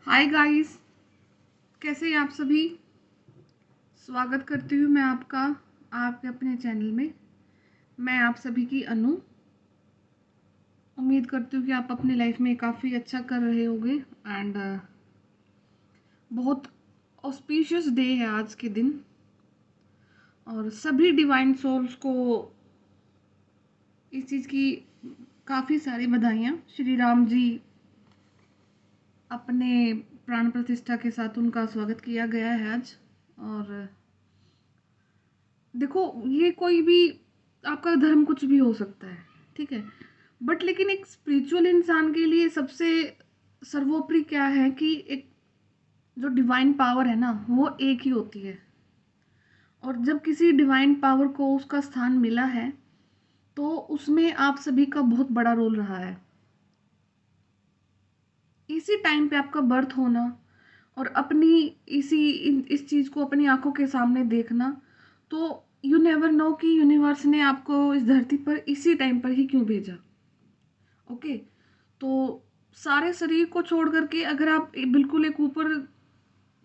Hi guys, कैसे हैं आप सभी। स्वागत करती हूँ मैं आपका आपके अपने चैनल में। मैं आप सभी की अनु। उम्मीद करती हूँ कि आप अपनी लाइफ में काफ़ी अच्छा कर रहे होंगे एंड बहुत ऑस्पिशियस डे है आज के दिन। और सभी डिवाइन सोल्स को इस चीज़ की काफ़ी सारी बधाइयाँ। श्री राम जी अपने प्राण प्रतिष्ठा के साथ उनका स्वागत किया गया है आज। और देखो, ये कोई भी आपका धर्म कुछ भी हो सकता है, ठीक है, बट लेकिन एक स्पिरिचुअल इंसान के लिए सबसे सर्वोपरि क्या है कि एक जो डिवाइन पावर है ना, वो एक ही होती है। और जब किसी डिवाइन पावर को उसका स्थान मिला है तो उसमें आप सभी का बहुत बड़ा रोल रहा है। इसी टाइम पे आपका बर्थ होना और अपनी इस चीज़ को अपनी आंखों के सामने देखना, तो यू नेवर नो कि यूनिवर्स ने आपको इस धरती पर इसी टाइम पर ही क्यों भेजा। ओके, तो सारे शरीर को छोड़ करके अगर आप बिल्कुल एक ऊपर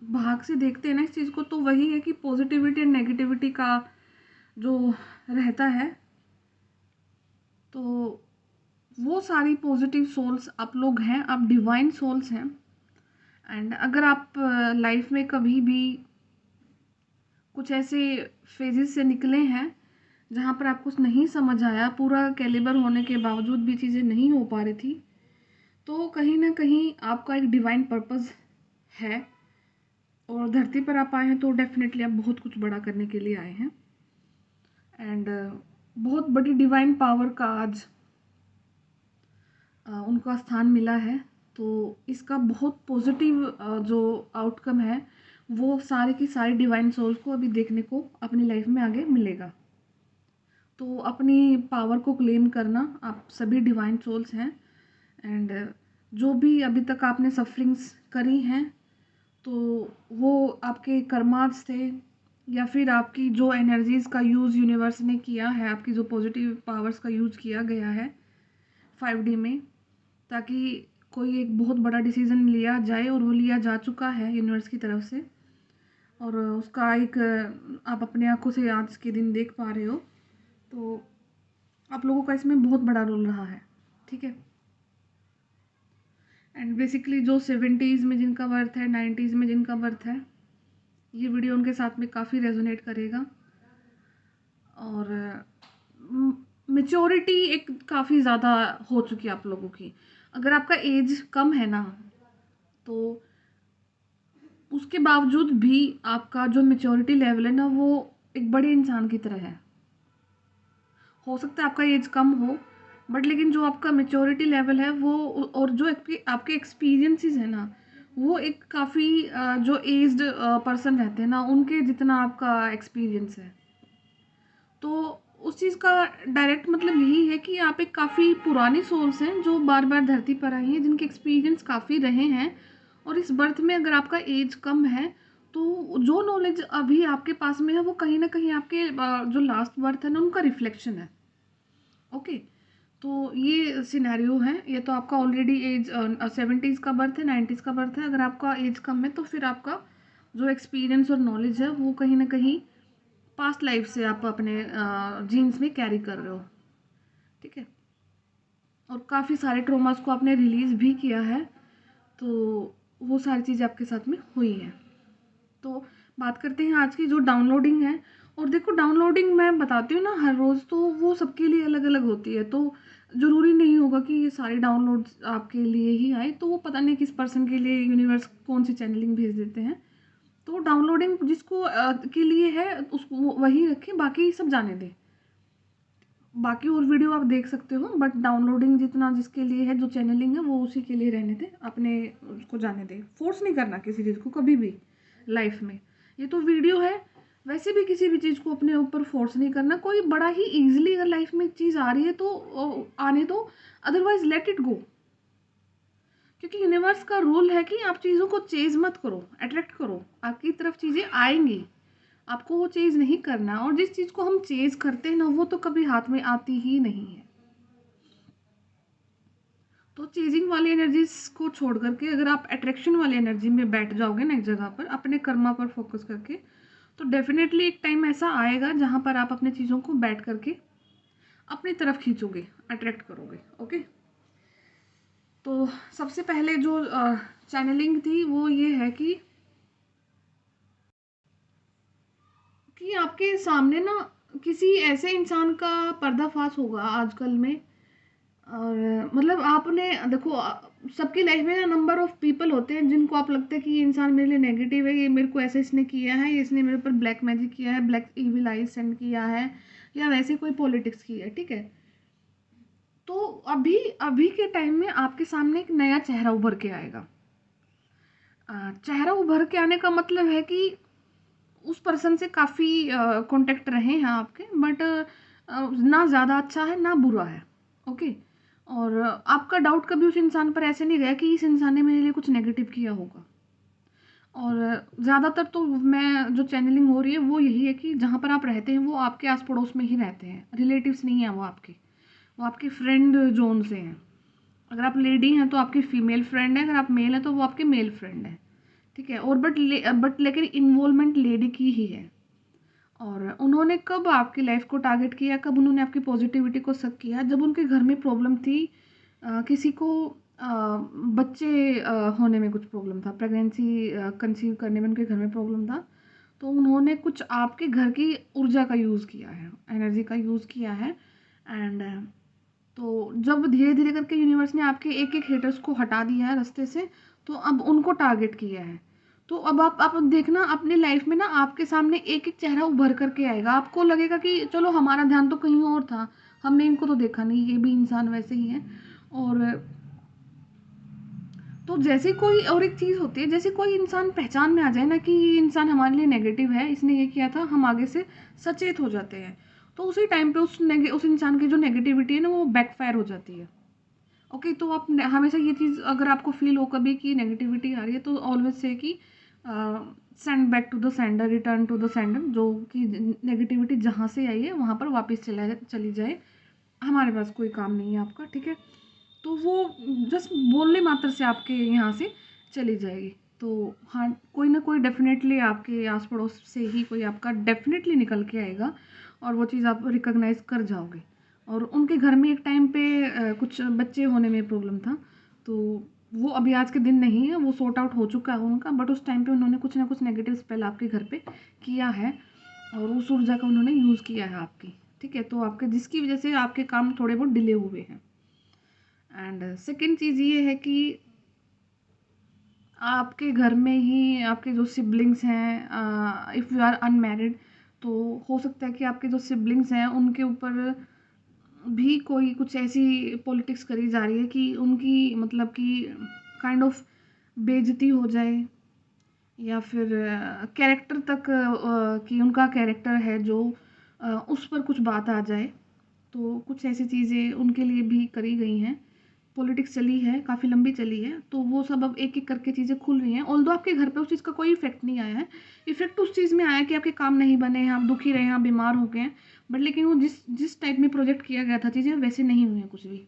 भाग से देखते हैं ना इस चीज़ को, तो वही है कि पॉजिटिविटी एंड नेगेटिविटी का जो रहता है, तो वो सारी पॉजिटिव सोल्स आप लोग हैं, आप डिवाइन सोल्स हैं। एंड अगर आप लाइफ में कभी भी कुछ ऐसे फेजेस से निकले हैं जहाँ पर आपको नहीं समझ आया, पूरा कैलिबर होने के बावजूद भी चीज़ें नहीं हो पा रही थी, तो कहीं ना कहीं आपका एक डिवाइन पर्पस है। और धरती पर आप आए हैं तो डेफिनेटली आप बहुत कुछ बड़ा करने के लिए आए हैं। एंड बहुत बड़ी डिवाइन पावर का आज उनका स्थान मिला है, तो इसका बहुत पॉजिटिव जो आउटकम है वो सारे की सारी डिवाइन सोल्स को अभी देखने को अपनी लाइफ में आगे मिलेगा। तो अपनी पावर को क्लेम करना, आप सभी डिवाइन सोल्स हैं। एंड जो भी अभी तक आपने सफरिंग्स करी हैं, तो वो आपके कर्मास थे या फिर आपकी जो एनर्जीज़ का यूज़ यूनिवर्स ने किया है, आपकी जो पॉजिटिव पावर्स का यूज़ किया गया है 5D में, ताकि कोई एक बहुत बड़ा डिसीज़न लिया जाए, और वो लिया जा चुका है यूनिवर्स की तरफ से। और उसका एक आप अपने आंखों से आज के दिन देख पा रहे हो, तो आप लोगों का इसमें बहुत बड़ा रोल रहा है, ठीक है। एंड बेसिकली जो 70s में जिनका बर्थ है, 90s में जिनका बर्थ है, ये वीडियो उनके साथ में काफ़ी रेजोनेट करेगा। और मेच्योरिटी एक काफ़ी ज़्यादा हो चुकी है आप लोगों की। अगर आपका एज कम है ना, तो उसके बावजूद भी आपका जो मेच्योरिटी लेवल है ना, वो एक बड़े इंसान की तरह है। हो सकता है आपका एज कम हो, बट लेकिन जो आपका मेच्योरिटी लेवल है वो, और जो आपके एक्सपीरियंसेस है ना, वो एक काफ़ी जो एज्ड पर्सन रहते हैं ना, उनके जितना आपका एक्सपीरियंस है। तो उस चीज़ का डायरेक्ट मतलब यही है कि आप एक काफ़ी पुरानी सोल्स हैं जो बार बार धरती पर आई हैं, जिनके एक्सपीरियंस काफ़ी रहे हैं। और इस बर्थ में अगर आपका एज कम है, तो जो नॉलेज अभी आपके पास में है वो कहीं ना कहीं आपके जो लास्ट बर्थ है ना, उनका रिफ्लेक्शन है। ओके, तो ये सिनेरियो है। ये तो आपका ऑलरेडी एज 70s का बर्थ है, 90s का बर्थ है। अगर आपका एज कम है तो फिर आपका जो एक्सपीरियंस और नॉलेज है वो कहीं ना कहीं पास्ट लाइफ से आप अपने जीन्स में कैरी कर रहे हो, ठीक है। और काफ़ी सारे ट्रोमास को आपने रिलीज़ भी किया है, तो वो सारी चीज़ आपके साथ में हुई है। तो बात करते हैं आज की जो डाउनलोडिंग है। और देखो, डाउनलोडिंग मैं बताती हूँ ना हर रोज़, तो वो सबके लिए अलग अलग होती है। तो ज़रूरी नहीं होगा कि ये सारी डाउनलोड्स आपके लिए ही आए, तो वो पता नहीं किस पर्सन के लिए यूनिवर्स कौन सी चैनलिंग भेज देते हैं। तो डाउनलोडिंग जिसको के लिए है उसको वही रखें, बाकी सब जाने दें। बाकी और वीडियो आप देख सकते हो, बट डाउनलोडिंग जितना जिसके लिए है, जो चैनलिंग है, वो उसी के लिए रहने दें, अपने उसको जाने दें। फोर्स नहीं करना किसी चीज़ को कभी भी लाइफ में। ये तो वीडियो है, वैसे भी किसी भी चीज़ को अपने ऊपर फोर्स नहीं करना। कोई बड़ा ही ईजिली अगर लाइफ में चीज़ आ रही है तो आने दो, अदरवाइज लेट इट गो। क्योंकि यूनिवर्स का रूल है कि आप चीज़ों को चेज मत करो, अट्रैक्ट करो, आपकी तरफ चीज़ें आएंगी। आपको वो चेज नहीं करना, और जिस चीज़ को हम चेज करते हैं ना, वो तो कभी हाथ में आती ही नहीं है। तो चेजिंग वाली एनर्जीज को छोड़ करके अगर आप अट्रैक्शन वाली एनर्जी में बैठ जाओगे ना एक जगह पर, अपने कर्मा पर फोकस करके, तो डेफिनेटली एक टाइम ऐसा आएगा जहाँ पर आप अपने चीज़ों को बैठ करके अपनी तरफ खींचोगे, अट्रैक्ट करोगे। ओके, तो सबसे पहले जो चैनलिंग थी वो ये है कि आपके सामने ना किसी ऐसे इंसान का पर्दाफाश होगा आजकल में। और मतलब आपने देखो, सबकी लाइफ में ना नंबर ऑफ पीपल होते हैं जिनको आप लगता है कि ये इंसान मेरे लिए नेगेटिव है, ये मेरे को ऐसे इसने किया है, ये इसने मेरे ऊपर ब्लैक मैजिक किया है, ब्लैक इविल आइज सेंड किया है, या वैसे कोई पॉलिटिक्स की है। ठीक है, तो अभी अभी के टाइम में आपके सामने एक नया चेहरा उभर के आएगा। चेहरा उभर के आने का मतलब है कि उस पर्सन से काफ़ी कांटेक्ट रहे हैं आपके, बट ना ज़्यादा अच्छा है ना बुरा है। ओके, और आपका डाउट कभी उस इंसान पर ऐसे नहीं गया कि इस इंसान ने मेरे लिए कुछ नेगेटिव किया होगा। और ज़्यादातर तो मैं जो चैनलिंग हो रही है वो यही है कि जहाँ पर आप रहते हैं वो आपके आस पड़ोस में ही रहते हैं, रिलेटिव्स नहीं हैं वो आपके फ्रेंड जोन से हैं। अगर आप लेडी हैं तो आपकी फीमेल फ्रेंड है, अगर आप मेल हैं तो वो आपके मेल फ्रेंड है। ठीक है, और बट लेकिन इन्वॉल्वमेंट लेडी की ही है। और उन्होंने कब आपकी लाइफ को टारगेट किया, कब उन्होंने आपकी पॉजिटिविटी को शक किया, जब उनके घर में प्रॉब्लम थी, किसी को बच्चे होने में कुछ प्रॉब्लम था, प्रेगनेंसी कंसीव करने में उनके घर में प्रॉब्लम था। तो उन्होंने कुछ आपके घर की ऊर्जा का यूज़ किया है, एनर्जी का यूज़ किया है। एंड तो जब धीरे धीरे करके यूनिवर्स ने आपके एक एक हेटर्स को हटा दिया है रास्ते से, तो अब उनको टारगेट किया है। तो अब आप देखना अपनी लाइफ में ना आपके सामने एक एक चेहरा उभर करके आएगा। आपको लगेगा कि चलो हमारा ध्यान तो कहीं और था, हमने इनको तो देखा नहीं, ये भी इंसान वैसे ही है। और तो जैसे कोई और एक चीज़ होती है, जैसे कोई इंसान पहचान में आ जाए ना कि ये इंसान हमारे लिए नेगेटिव है, इसने ये किया था, हम आगे से सचेत हो जाते हैं। तो उसी टाइम पे उस इंसान की जो नेगेटिविटी है ना वो बैकफायर हो जाती है। ओके, तो आप हमेशा ये चीज़ अगर आपको फील हो कभी कि नेगेटिविटी आ रही है, तो ऑलवेज से कि send back to the sender, return to the sender, जो कि नेगेटिविटी जहाँ से आई है वहाँ पर वापस चली जाए, हमारे पास कोई काम नहीं है आपका। ठीक है, तो वो जस्ट बोलने मात्र से आपके यहाँ से चली जाएगी। तो हाँ, कोई ना कोई डेफिनेटली आपके आस पड़ोस से ही कोई आपका डेफिनेटली निकल के आएगा, और वो चीज़ आप रिकॉग्नाइज कर जाओगे। और उनके घर में एक टाइम पे कुछ बच्चे होने में प्रॉब्लम था, तो वो अभी आज के दिन नहीं है, वो सॉर्ट आउट हो चुका है उनका, बट उस टाइम पे उन्होंने कुछ ना कुछ नेगेटिव स्पेल आपके घर पे किया है, और उस ऊर्जा का उन्होंने यूज़ किया है आपकी। ठीक है, तो आपके जिसकी वजह से आपके काम थोड़े बहुत डिले हुए हैं। एंड सेकेंड चीज़ ये है कि आपके घर में ही आपके जो सिबलिंग्स हैं, इफ़ यू आर अनमैरिड, तो हो सकता है कि आपके जो सिबलिंग्स हैं उनके ऊपर भी कोई कुछ ऐसी पॉलिटिक्स करी जा रही है कि उनकी मतलब कि काइंड ऑफ बेइज्जती हो जाए, या फिर कैरेक्टर तक, कि उनका कैरेक्टर है जो उस पर कुछ बात आ जाए। तो कुछ ऐसी चीज़ें उनके लिए भी करी गई हैं। पॉलिटिक्स चली है, काफ़ी लंबी चली है, तो वो सब अब एक एक करके चीज़ें खुल रही हैं। ऑल्दो आपके घर पे उस चीज़ का कोई इफेक्ट नहीं आया है, इफेक्ट उस चीज़ में आया है कि आपके काम नहीं बने हैं, आप दुखी रहे हैं, आप बीमार हो गए हैं, बट लेकिन वो जिस जिस टाइप में प्रोजेक्ट किया गया था चीज़ें वैसे नहीं हुई हैं कुछ भी।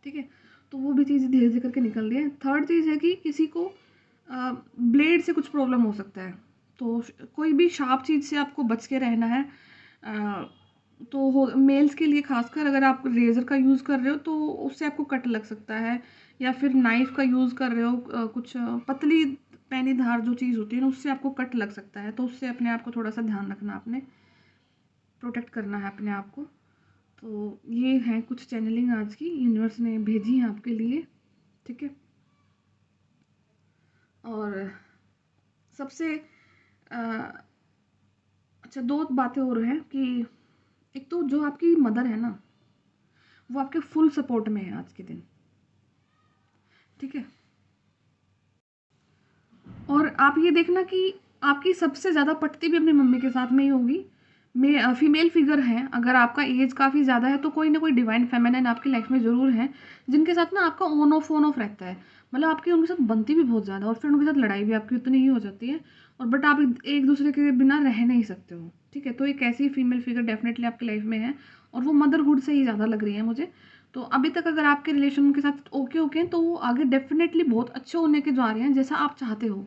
ठीक है, तो वो भी चीज़ धीरे धीरे करके निकल रही है। थर्ड चीज़ है कि किसी को ब्लेड से कुछ प्रॉब्लम हो सकता है, तो कोई भी शार्प चीज़ से आपको बच के रहना है। तो हो मेल्स के लिए खासकर, अगर आप रेज़र का यूज़ कर रहे हो तो उससे आपको कट लग सकता है, या फिर नाइफ़ का यूज़ कर रहे हो, कुछ पतली पैनी धार जो चीज़ होती है ना उससे आपको कट लग सकता है, तो उससे अपने आप को थोड़ा सा ध्यान रखना, आपने प्रोटेक्ट करना है अपने आप को। तो ये हैं कुछ चैनलिंग आज की यूनिवर्स ने भेजी है आपके लिए। ठीक है, और सबसे अ, अच्छा, दो बातें और हैं कि एक तो जो आपकी मदर है ना वो आपके फुल सपोर्ट में है आज के दिन। ठीक है, और आप ये देखना कि आपकी सबसे ज़्यादा पटती भी अपनी मम्मी के साथ में ही होगी। फीमेल फिगर हैं, अगर आपका एज काफ़ी ज़्यादा है तो कोई ना कोई डिवाइन फेमिनिन आपकी लाइफ में ज़रूर है, जिनके साथ ना आपका ऑन ऑफ रहता है। मतलब आपकी उनके साथ बनती भी बहुत ज़्यादा, और फिर उनके साथ लड़ाई भी आपकी उतनी ही हो जाती है, और बट आप एक दूसरे के बिना रह नहीं सकते हो। ठीक है, तो एक ऐसी फीमेल फिगर डेफिनेटली आपकी लाइफ में है, और वो मदरहुड से ही ज़्यादा लग रही है मुझे। तो अभी तक अगर आपके रिलेशन के साथ ओके ओके हैं तो वो आगे डेफिनेटली बहुत अच्छे होने के जा रहे हैं, जैसा आप चाहते हो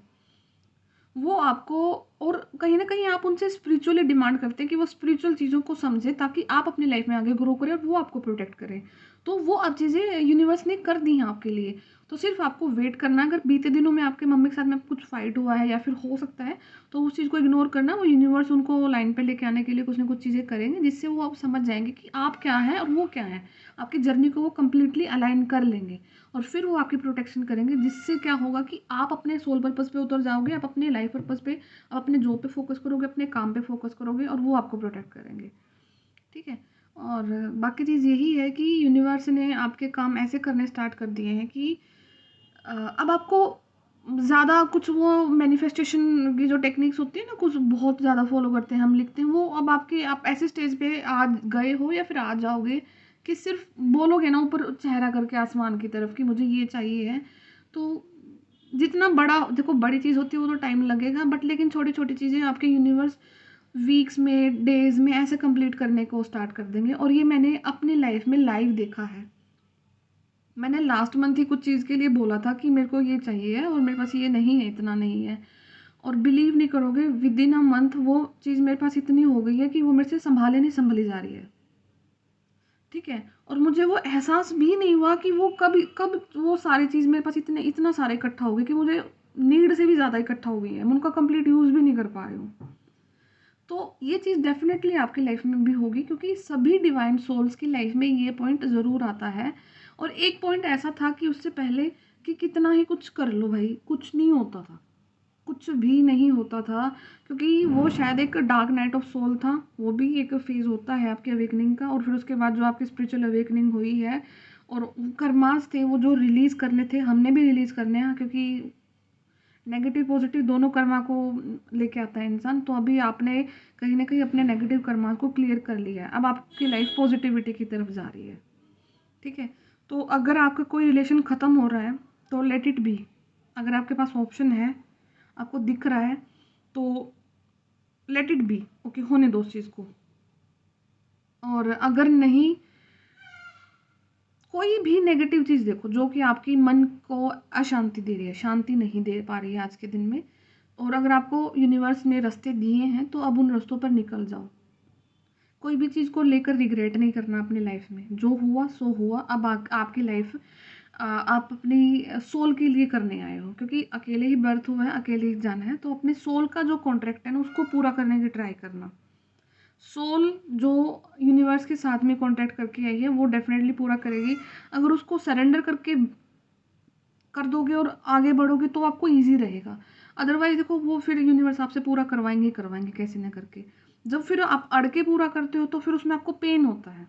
वो आपको। और कहीं न कहीं आप उनसे स्पिरिचुअली डिमांड करते हैं कि वो स्पिरिचुअल चीज़ों को समझें ताकि आप अपनी लाइफ में आगे ग्रो करें और वो आपको प्रोटेक्ट करें। तो वो अब चीज़ें यूनिवर्स ने कर दी हैं आपके लिए। तो सिर्फ़ आपको वेट करना है। अगर बीते दिनों में आपके मम्मी के साथ में कुछ फ़ाइट हुआ है या फिर हो सकता है, तो उस चीज़ को इग्नोर करना, वो यूनिवर्स उनको लाइन पे लेके आने के लिए कुछ न कुछ चीज़ें करेंगे जिससे वो आप समझ जाएँगे कि आप क्या हैं और वो क्या हैं। आपकी जर्नी को वो कंप्लीटली अलाइन कर लेंगे। और फिर वो आपकी प्रोटेक्शन करेंगे, जिससे क्या होगा कि आप अपने सोल पर्पस पे उतर जाओगे, आप अपने लाइफ पर्पस पे, आप अपने जॉब पे फोकस करोगे, अपने काम पे फोकस करोगे और वो आपको प्रोटेक्ट करेंगे। ठीक है। और बाकी चीज़ यही है कि यूनिवर्स ने आपके काम ऐसे करने स्टार्ट कर दिए हैं कि अब आपको ज़्यादा कुछ वो मैनिफेस्टेशन की जो टेक्निक्स होती है ना, कुछ बहुत ज़्यादा फॉलो करते हैं हम, लिखते हैं, वो अब आपके आप ऐसे स्टेज पे आ गए हो या फिर आ जाओगे कि सिर्फ बोलोगे ना ऊपर चेहरा करके आसमान की तरफ कि मुझे ये चाहिए है। तो जितना बड़ा देखो, बड़ी चीज़ होती है वो तो टाइम लगेगा, बट लेकिन छोटी छोटी चीज़ें आपके यूनिवर्स वीक्स में, डेज में ऐसे कंप्लीट करने को स्टार्ट कर देंगे। और ये मैंने अपनी लाइफ में लाइव देखा है। मैंने लास्ट मंथ ही कुछ चीज़ के लिए बोला था कि मेरे को ये चाहिए और मेरे पास ये नहीं है, इतना नहीं है। और बिलीव नहीं करोगे, विद इन अ मंथ वो चीज़ मेरे पास इतनी हो गई है कि वो मेरे से संभाले नहीं संभली जा रही है। ठीक है। और मुझे वो एहसास भी नहीं हुआ कि वो कब वो सारी चीज़ मेरे पास इतना सारा इकट्ठा हो गया कि मुझे नीड से भी ज़्यादा इकट्ठा हो गई है, मैं उनका कंप्लीट यूज़ भी नहीं कर पा रही हूँ। तो ये चीज़ डेफ़िनेटली आपकी लाइफ में भी होगी, क्योंकि सभी डिवाइन सोल्स की लाइफ में ये पॉइंट ज़रूर आता है। और एक पॉइंट ऐसा था कि उससे पहले कि कितना ही कुछ कर लो भाई, कुछ नहीं होता था, कुछ भी नहीं होता था, क्योंकि वो शायद एक डार्क नाइट ऑफ सोल था। वो भी एक फ़ेज़ होता है आपके अवेकनिंग का, और फिर उसके बाद जो आपकी स्पिरिचुअल अवेकनिंग हुई है, और कर्मास थे वो जो रिलीज़ करने थे, हमने भी रिलीज़ करने हैं, क्योंकि नेगेटिव पॉजिटिव दोनों कर्मा को लेके आता है इंसान। तो अभी आपने कहीं न कहीं अपने नेगेटिव कर्मा को क्लियर कर लिया है। अब आपकी लाइफ पॉजिटिविटी की तरफ जा रही है। ठीक है? तो अगर आपका कोई रिलेशन ख़त्म हो रहा है तो लेट इट बी। अगर आपके पास ऑप्शन है, आपको दिख रहा है, तो लेट इट बी, ओके, होने दो उस चीज़ को। और अगर नहीं, कोई भी नेगेटिव चीज़ देखो जो कि आपकी मन को अशांति दे रही है, शांति नहीं दे पा रही है आज के दिन में, और अगर आपको यूनिवर्स ने रास्ते दिए हैं तो अब उन रास्तों पर निकल जाओ। कोई भी चीज़ को लेकर रिग्रेट नहीं करना अपनी लाइफ में। जो हुआ सो हुआ। अब आपकी लाइफ आप अपनी सोल के लिए करने आए हो, क्योंकि अकेले ही बर्थ हुआ है, अकेले ही जाना है। तो अपने सोल का जो कॉन्ट्रैक्ट है ना, उसको पूरा करने की ट्राई करना। सोल जो यूनिवर्स के साथ में कॉन्टैक्ट करके आई है वो डेफिनेटली पूरा करेगी। अगर उसको सरेंडर करके कर दोगे और आगे बढ़ोगे तो आपको ईज़ी रहेगा। अदरवाइज़ देखो, वो फिर यूनिवर्स आपसे पूरा करवाएँगे ही करवाएँगे कैसे ना करके। जब फिर आप अड़ के पूरा करते हो तो फिर उसमें आपको पेन होता है।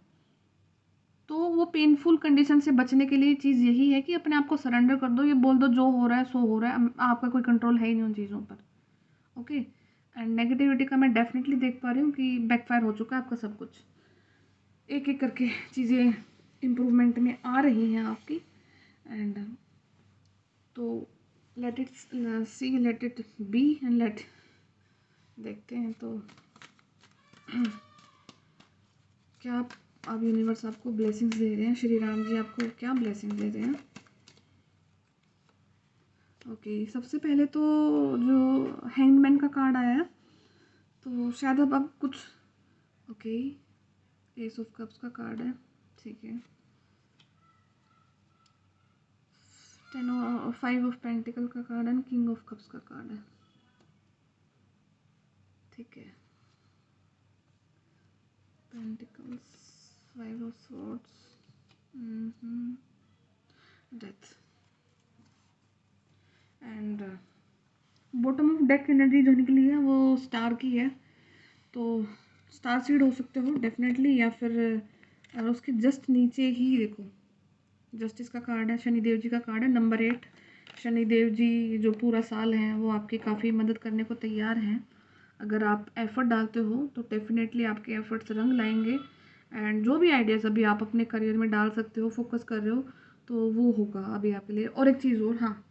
तो वो पेनफुल कंडीशन से बचने के लिए चीज़ यही है कि अपने आप को सरेंडर कर दो, ये बोल दो जो हो रहा है सो हो रहा है, आपका कोई कंट्रोल है ही नहीं उन चीज़ों पर। ओके। एंड नेगेटिविटी का मैं डेफिनेटली देख पा रही हूँ कि बैकफायर हो चुका है आपका सब कुछ। एक एक करके चीज़ें इम्प्रूवमेंट में आ रही हैं आपकी। एंड तो let it see, let it be, and let देखते हैं तो क्या आप यूनिवर्स आपको ब्लेसिंग्स दे रहे हैं, श्री राम जी आपको क्या ब्लेसिंग दे रहे हैं। ओके, सबसे पहले तो जो हैंगमैन का कार्ड आया है, तो शायद अब कुछ, ओके, एस ऑफ कप्स का कार्ड है, ठीक है। 5 ऑफ पेंटिकल का कार्ड है, किंग ऑफ कप्स का कार्ड है, ठीक है। Pentacles, 5 of swords, death, and bottom of deck energy जो निकली है वो स्टार की है। तो स्टार सीड हो सकते हो डेफिनेटली, या फिर उसके जस्ट नीचे ही देखो जस्टिस का कार्ड है, शनिदेव जी का कार्ड है, नंबर 8। शनिदेव जी जो पूरा साल हैं वो आपकी काफ़ी मदद करने को तैयार हैं। अगर आप एफ़र्ट डालते हो तो डेफिनेटली आपके एफ़र्ट्स रंग लाएंगे। एंड जो भी आइडियाज़ अभी आप अपने करियर में डाल सकते हो, फोकस कर रहे हो, तो वो होगा अभी आपके लिए। और एक चीज़ और, हाँ,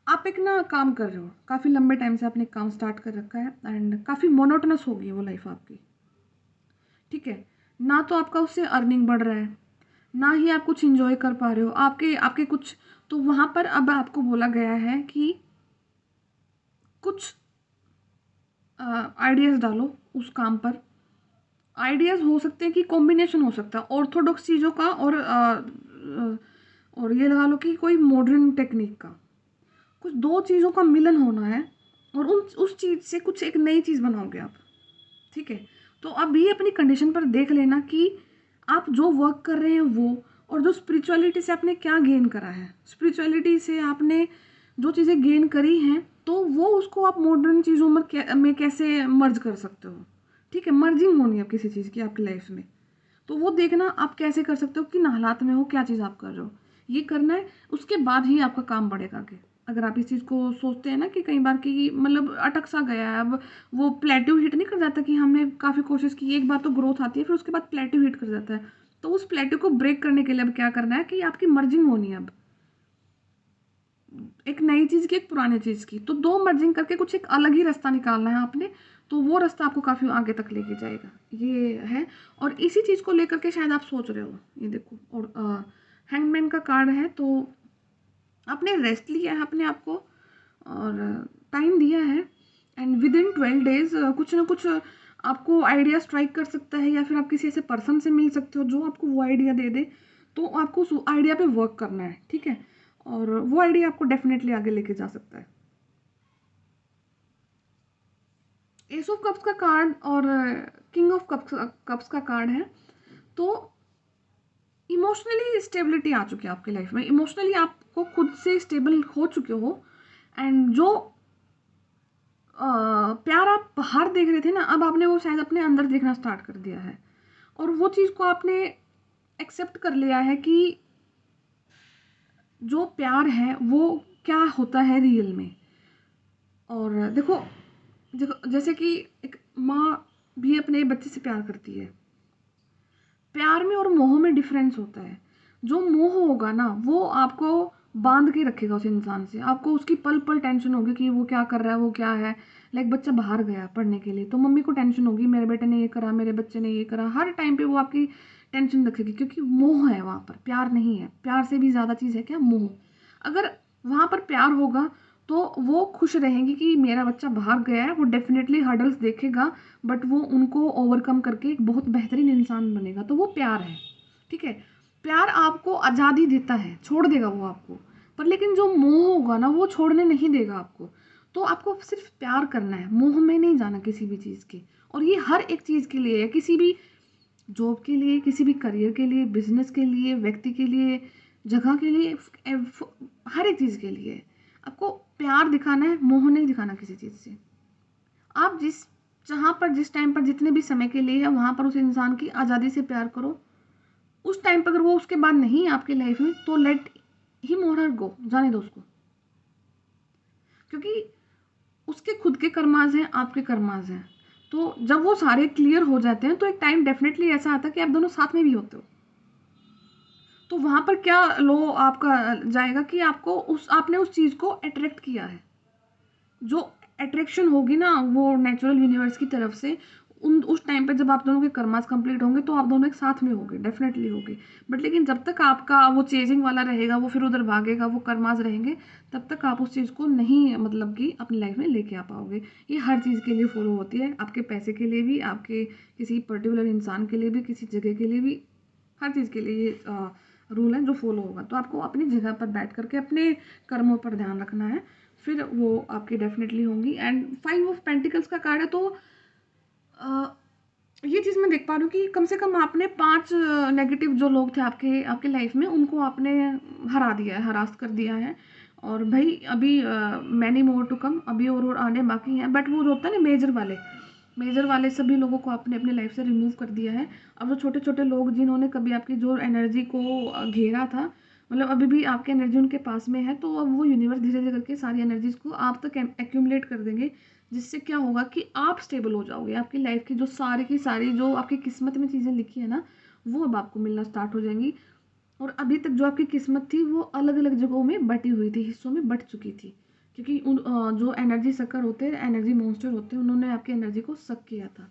आप एक ना काम कर रहे हो, काफ़ी लंबे टाइम से आपने काम स्टार्ट कर रखा है, एंड काफ़ी मोनोटोनस होगी वो लाइफ आपकी। ठीक है। ना तो आपका उससे अर्निंग बढ़ रहा है, ना ही आप कुछ इंजॉय कर पा रहे हो, आपके आपके कुछ। तो वहाँ पर अब आपको बोला गया है कि कुछ आइडियाज़ डालो उस काम पर। आइडियाज़ हो सकते हैं कि कॉम्बिनेशन हो सकता है ऑर्थोडॉक्स चीज़ों का और ये लगा लो कि कोई मॉडर्न टेक्निक का, कुछ दो चीज़ों का मिलन होना है और उस चीज़ से कुछ एक नई चीज़ बनाओगे आप। ठीक है, तो अब ये अपनी कंडीशन पर देख लेना कि आप जो वर्क कर रहे हैं वो, और जो स्पिरिचुअलिटी से आपने क्या गेन करा है, स्पिरिचुअलिटी से आपने जो चीज़ें गेन करी हैं तो वो उसको आप मॉडर्न चीज़ों में कैसे मर्ज कर सकते हो। ठीक है, मर्जिंग होनी है किसी चीज़ की आपकी लाइफ में, तो वो देखना आप कैसे कर सकते हो, किन हालात में हो, क्या चीज़ आप कर रहे हो, ये करना है। उसके बाद ही आपका काम बढ़ेगा आगे। अगर आप इस चीज़ को सोचते हैं ना कि कई बार कि मतलब अटक सा गया है, अब वो प्लेट्यू हिट नहीं कर जाता कि हमने काफ़ी कोशिश की, एक बार तो ग्रोथ आती है फिर उसके बाद प्लेट्यू हिट कर जाता है, तो उस प्लेट्यू को ब्रेक करने के लिए अब क्या करना है कि आपकी मर्जिंग होनी है। अब एक नई चीज़ की, एक पुरानी चीज़ की, तो दो मर्जिंग करके कुछ एक अलग ही रास्ता निकालना है आपने, तो वो रास्ता आपको काफ़ी आगे तक लेके जाएगा, ये है। और इसी चीज़ को लेकर के शायद आप सोच रहे हो, ये देखो, और हैंगमैन का कार्ड है, तो आपने रेस्ट लिया है अपने आप को और टाइम दिया है, एंड विद इन 12 डेज कुछ ना कुछ आपको आइडिया स्ट्राइक कर सकता है, या फिर आप किसी ऐसे पर्सन से मिल सकते हो जो आपको वो आइडिया दे दे, तो आपको उस आइडिया पे वर्क करना है। ठीक है, और वो आइडिया आपको डेफिनेटली आगे लेके जा सकता है। एस ऑफ कप्स का कार्ड और किंग ऑफ कप्स का कार्ड है, तो इमोशनली स्टेबिलिटी आ चुकी है आपकी लाइफ में, इमोशनली आपको खुद से स्टेबल हो चुके हो, एंड जो प्यार आप बाहर देख रहे थे ना, अब आपने वो शायद अपने अंदर देखना स्टार्ट कर दिया है, और वो चीज़ को आपने एक्सेप्ट कर लिया है कि जो प्यार है वो क्या होता है रियल में। और देखो, देखो जैसे कि एक माँ भी अपने बच्चे से प्यार करती है, प्यार में और मोह में डिफरेंस होता है। जो मोह होगा ना वो आपको बांध के रखेगा उस इंसान से, आपको उसकी पल पल टेंशन होगी कि वो क्या कर रहा है, वो क्या है। लाइक बच्चा बाहर गया पढ़ने के लिए तो मम्मी को टेंशन होगी, मेरे बेटे ने ये करा, मेरे बच्चे ने ये करा, हर टाइम पे वो आपकी टेंशन रखेगी, क्योंकि मोह है वहाँ पर, प्यार नहीं है। प्यार से भी ज़्यादा चीज़ है क्या, मोह। अगर वहाँ पर प्यार होगा तो वो खुश रहेंगी कि मेरा बच्चा बाहर गया है, वो डेफिनेटली हर्डल्स देखेगा बट वो उनको ओवरकम करके एक बहुत बेहतरीन इंसान बनेगा, तो वो प्यार है। ठीक है, प्यार आपको आज़ादी देता है, छोड़ देगा वो आपको, पर लेकिन जो मोह होगा ना वो छोड़ने नहीं देगा आपको। तो आपको सिर्फ प्यार करना है, मोह में नहीं जाना किसी भी चीज़ के। और ये हर एक चीज़ के लिए है, किसी भी जॉब के लिए, किसी भी करियर के लिए, बिजनेस के लिए, व्यक्ति के लिए, जगह के लिए, हर एक चीज़ के लिए आपको प्यार दिखाना है, मोह नहीं दिखाना किसी चीज़ से। आप जहाँ पर जिस टाइम पर जितने भी समय के लिए है वहाँ पर उस इंसान की आज़ादी से प्यार करो। उस टाइम पर अगर वो उसके बाद नहीं है आपकी लाइफ में तो लेट हिम और हर गो, जाने दो उसको, क्योंकि उसके खुद के कर्माज हैं, आपके कर्माज हैं। तो जब वो सारे क्लियर हो जाते हैं तो एक टाइम डेफिनेटली ऐसा आता है कि आप दोनों साथ में भी होते हो। तो वहाँ पर क्या लो आपका जाएगा कि आपने उस चीज़ को अट्रैक्ट किया है। जो अट्रैक्शन होगी ना वो नेचुरल यूनिवर्स की तरफ से, उस टाइम पे जब आप दोनों के कर्मास कंप्लीट होंगे तो आप दोनों एक साथ में होंगे, डेफिनेटली होंगे। बट लेकिन जब तक आपका वो चेजिंग वाला रहेगा, वो फिर उधर भागेगा, वो कर्मास रहेंगे, तब तक आप उस चीज़ को नहीं मतलब कि अपनी लाइफ में लेके आ पाओगे। ये हर चीज़ के लिए फॉलो होती है, आपके पैसे के लिए भी, आपके किसी पर्टिकुलर इंसान के लिए भी, किसी जगह के लिए भी, हर चीज़ के लिए ये रूल है जो फॉलो होगा। तो आपको अपनी जगह पर बैठ करके अपने कर्मों पर ध्यान रखना है, फिर वो आपकी डेफिनेटली होंगी। एंड 5 ऑफ पेंटिकल्स का कार्ड है, तो ये चीज़ मैं देख पा रही हूँ कि कम से कम आपने 5 नेगेटिव जो लोग थे आपके आपके लाइफ में, उनको आपने हरा दिया है, हरास कर दिया है। और भाई अभी मैनी मोर टू कम, अभी और आने बाकी हैं, बट वो जो होता है ना मेजर वाले सभी लोगों को आपने अपने लाइफ से रिमूव कर दिया है। अब जो छोटे छोटे लोग जिन्होंने कभी आपकी जो एनर्जी को घेरा था, मतलब अभी भी आपकी एनर्जी उनके पास में है, तो अब वो यूनिवर्स धीरे धीरे करके सारी एनर्जीज को आप तक एक्यूमुलेट कर देंगे, जिससे क्या होगा कि आप स्टेबल हो जाओगे। आपकी लाइफ की जो सारी की सारी जो आपकी किस्मत में चीज़ें लिखी है ना, वो अब आपको मिलना स्टार्ट हो जाएंगी। और अभी तक जो आपकी किस्मत थी वो अलग अलग जगहों में बटी हुई थी, हिस्सों में बट चुकी थी, क्योंकि जो एनर्जी सकर होते हैं, एनर्जी मॉन्स्टर होते हैं, उन्होंने आपकी एनर्जी को सक किया था।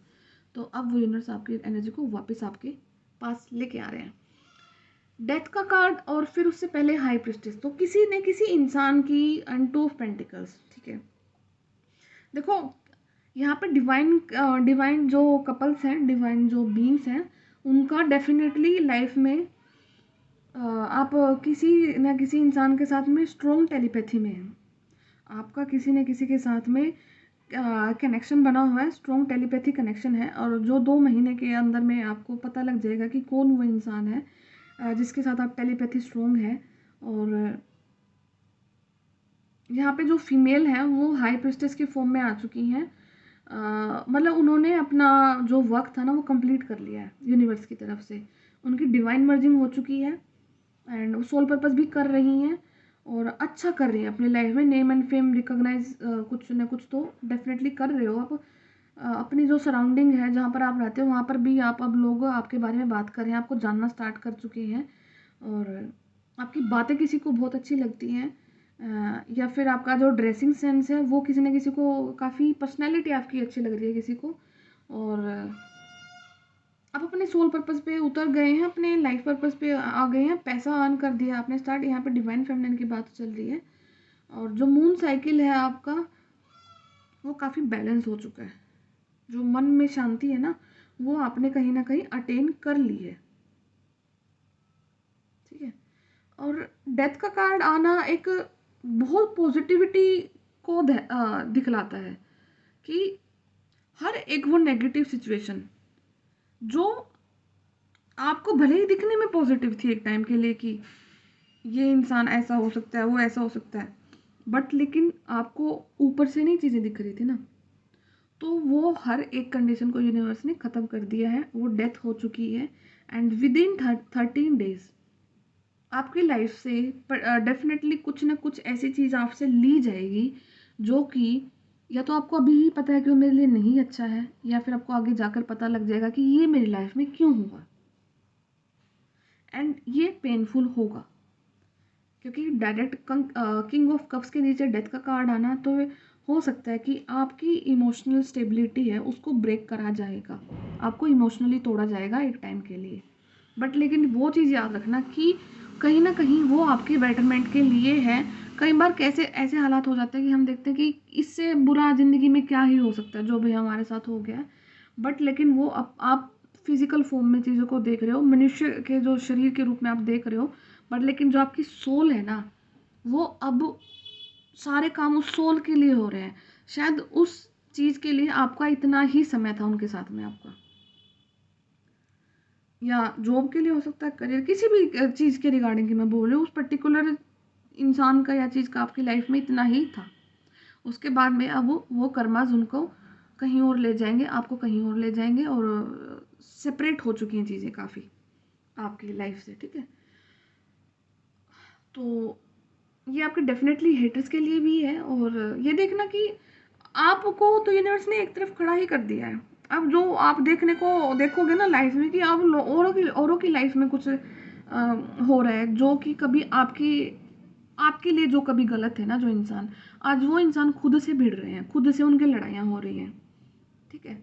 तो अब वो यूनिवर्स आपकी एनर्जी को वापस आपके पास लेके आ रहे हैं। डेथ का कार्ड और फिर उससे पहले हाई प्रिस्टेस, तो किसी ने किसी इंसान की एंड टू ऑफ पेंटिकल्स, ठीक है। देखो यहाँ पे डिवाइन जो कपल्स हैं, डिवाइन जो बीइंग्स हैं, उनका डेफिनेटली लाइफ में आप किसी न किसी इंसान के साथ में स्ट्रॉन्ग टेलीपैथी में हैं। आपका किसी न किसी के साथ में कनेक्शन बना हुआ है, स्ट्रॉन्ग टेलीपैथी कनेक्शन है, और जो 2 महीने के अंदर में आपको पता लग जाएगा कि कौन वो इंसान है जिसके साथ आप टेलीपैथी स्ट्रॉन्ग है। और यहाँ पे जो फीमेल है वो हाई प्रिस्टेस की फॉर्म में आ चुकी हैं। मतलब उन्होंने अपना जो वर्क था ना वो कंप्लीट कर लिया है यूनिवर्स की तरफ से, उनकी डिवाइन मर्जिंग हो चुकी है एंड सोल पर्पस भी कर रही हैं और अच्छा कर रही हैं अपनी लाइफ में। नेम एंड फेम रिकॉग्नाइज कुछ ना कुछ तो डेफिनेटली कर रहे हो आप। अपनी जो सराउंडिंग है जहाँ पर आप रहते हो वहाँ पर भी आप अब लोग आपके बारे में बात कर रहे हैं, आपको जानना स्टार्ट कर चुके हैं और आपकी बातें किसी को बहुत अच्छी लगती हैं। या फिर आपका जो ड्रेसिंग सेंस है वो किसी न किसी को, काफ़ी पर्सनैलिटी आपकी अच्छी लग रही है किसी को, और आप अपने सोल पर्पस पे उतर गए हैं, अपने लाइफ पर्पस पे आ गए हैं, पैसा अर्न कर दिया आपने स्टार्ट। यहाँ पे डिवाइन फेमिनिन की बात चल रही है और जो मून साइकिल है आपका वो काफ़ी बैलेंस हो चुका है। जो मन में शांति है ना वो आपने कहीं ना कहीं अटेन कर ली है, ठीक है। और डेथ का कार्ड आना एक बहुत पॉजिटिविटी को दिखलाता है कि हर एक वो नेगेटिव सिचुएशन जो आपको भले ही दिखने में पॉजिटिव थी एक टाइम के लिए कि ये इंसान ऐसा हो सकता है, वो ऐसा हो सकता है, बट लेकिन आपको ऊपर से नहीं चीज़ें दिख रही थी ना, तो वो हर एक कंडीशन को यूनिवर्स ने ख़त्म कर दिया है। वो डेथ हो चुकी है एंड विद इन 13 डेज आपकी लाइफ से डेफिनेटली कुछ ना कुछ ऐसी चीज़ आपसे ली जाएगी जो कि या तो आपको अभी ही पता है कि वो मेरे लिए नहीं अच्छा है, या फिर आपको आगे जाकर पता लग जाएगा कि ये मेरी लाइफ में क्यों हुआ एंड ये पेनफुल होगा। क्योंकि डायरेक्ट किंग ऑफ कप्स के नीचे डेथ का कार्ड आना, तो हो सकता है कि आपकी इमोशनल स्टेबिलिटी है उसको ब्रेक करा जाएगा, आपको इमोशनली तोड़ा जाएगा एक टाइम के लिए। बट लेकिन वो चीज़ याद रखना कि कहीं ना कहीं वो आपके बेटरमेंट के लिए है। कई बार कैसे ऐसे हालात हो जाते हैं कि हम देखते हैं कि इससे बुरा ज़िंदगी में क्या ही हो सकता है जो भी हमारे साथ हो गया है, बट लेकिन वो आप फिजिकल फॉर्म में चीज़ों को देख रहे हो, मनुष्य के जो शरीर के रूप में आप देख रहे हो, बट लेकिन जो आपकी सोल है ना वो अब सारे काम उस सोल के लिए हो रहे हैं। शायद उस चीज़ के लिए आपका इतना ही समय था उनके साथ में आपका, या जॉब के लिए हो सकता है, करियर, किसी भी चीज़ के रिगार्डिंग की मैं बोल रही हूँ, उस पर्टिकुलर इंसान का या चीज़ का आपकी लाइफ में इतना ही था। उसके बाद में अब वो कर्माज उनको कहीं और ले जाएंगे, आपको कहीं और ले जाएंगे, और सेपरेट हो चुकी हैं चीज़ें काफ़ी आपकी लाइफ से, ठीक है। तो ये आपके डेफिनेटली हेटर्स के लिए भी है, और ये देखना कि आपको तो यूनिवर्स ने एक तरफ खड़ा ही कर दिया है। अब जो आप देखोगे ना लाइफ में कि अब औरों की लाइफ में कुछ हो रहा है जो कि कभी आपके लिए जो कभी गलत है ना, जो इंसान आज वो इंसान खुद से भिड़ रहे हैं, खुद से उनकी लड़ाइयाँ हो रही हैं, ठीक है।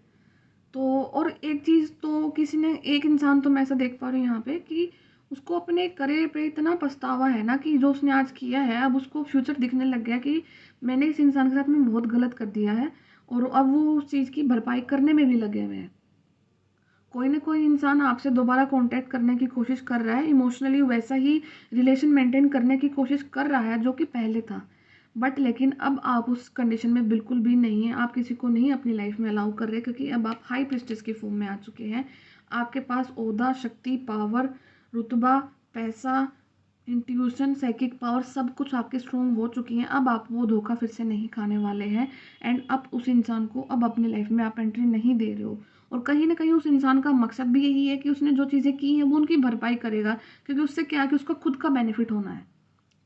तो और एक चीज़ तो किसी ने, एक इंसान तो मैं ऐसा देख पा रही हूँ यहाँ पे कि उसको अपने करियर पे इतना पछतावा है ना कि जो उसने आज किया है, अब उसको फ्यूचर दिखने लग गया कि मैंने इस इंसान के साथ में बहुत गलत कर दिया है, और अब वो उस चीज़ की भरपाई करने में भी लगे हुए हैं। कोई ना कोई इंसान आपसे दोबारा कांटेक्ट करने की कोशिश कर रहा है, इमोशनली वैसा ही रिलेशन मेंटेन करने की कोशिश कर रहा है जो कि पहले था, बट लेकिन अब आप उस कंडीशन में बिल्कुल भी नहीं है, आप किसी को नहीं अपनी लाइफ में अलाउ कर रहे, क्योंकि अब आप हाई प्रिस्टेस की फॉर्म में आ चुके हैं। आपके पास ओहदा, शक्ति, पावर, रुतबा, पैसा, इंट्यूशन, साइकिक पावर सब कुछ आपके स्ट्रॉन्ग हो चुकी हैं। अब आप वो धोखा फिर से नहीं खाने वाले हैं एंड अब उस इंसान को अब अपनी लाइफ में आप एंट्री नहीं दे रहे हो, और कहीं ना कहीं उस इंसान का मकसद भी यही है कि उसने जो चीज़ें की हैं वो उनकी भरपाई करेगा, क्योंकि उससे क्या है कि उसका खुद का बेनिफिट होना है,